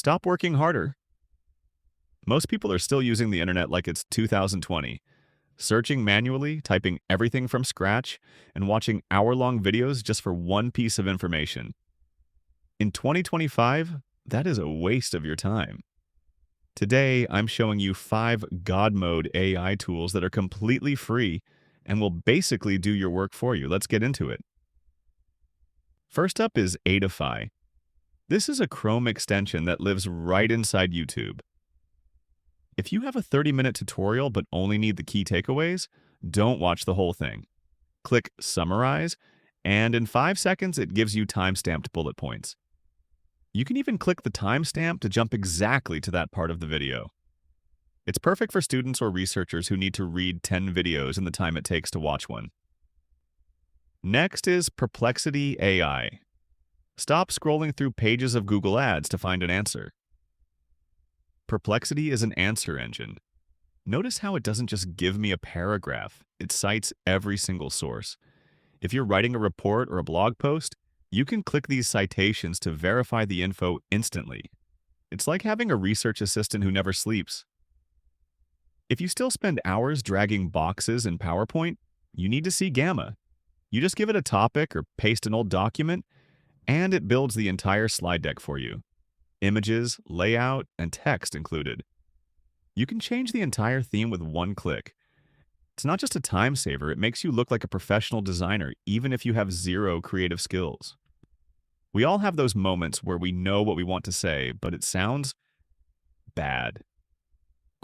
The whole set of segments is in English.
Stop working harder. Most people are still using the internet like it's 2020, searching manually, typing everything from scratch, and watching hour-long videos just for one piece of information. In 2025, that is a waste of your time. Today, I'm showing you 5 God mode AI tools that are completely free and will basically do your work for you. Let's get into it. First up is Adify. This is a Chrome extension that lives right inside YouTube. If you have a 30-minute tutorial but only need the key takeaways, don't watch the whole thing. Click Summarize, and in 5 seconds it gives you time-stamped bullet points. You can even click the timestamp to jump exactly to that part of the video. It's perfect for students or researchers who need to read 10 videos in the time it takes to watch one. Next is Perplexity AI. Stop scrolling through pages of Google Ads to find an answer. Perplexity is an answer engine. Notice how it doesn't just give me a paragraph, it cites every single source. If you're writing a report or a blog post, you can click these citations to verify the info instantly. It's like having a research assistant who never sleeps. If you still spend hours dragging boxes in PowerPoint, you need to see Gamma. You just give it a topic or paste an old document, and it builds the entire slide deck for you. Images, layout, and text included. You can change the entire theme with one click. It's not just a time saver, it makes you look like a professional designer even if you have zero creative skills. We all have those moments where we know what we want to say, but it sounds bad.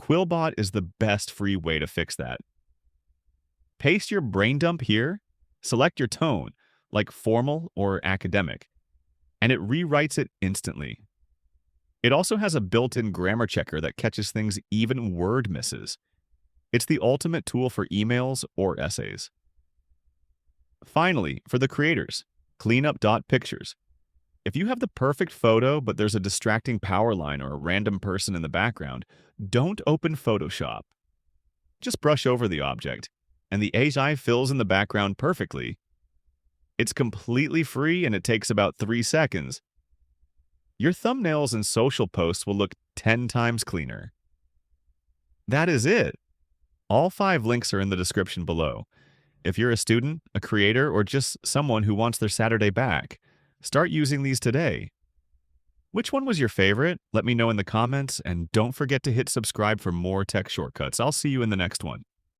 Quillbot is the best free way to fix that. Paste your brain dump here, select your tone, like formal or academic, and it rewrites it instantly. It also has a built-in grammar checker that catches things even word misses. It's the ultimate tool for emails or essays. Finally, for the creators, cleanup.pictures. If you have the perfect photo but there's a distracting power line or a random person in the background, don't open Photoshop. Just brush over the object, and the AI fills in the background perfectly. It's completely free and it takes about 3 seconds. Your thumbnails and social posts will look 10 times cleaner. That is it. All 5 links are in the description below. If you're a student, a creator, or just someone who wants their Saturday back, start using these today. Which one was your favorite? Let me know in the comments, and don't forget to hit subscribe for more tech shortcuts. I'll see you in the next one.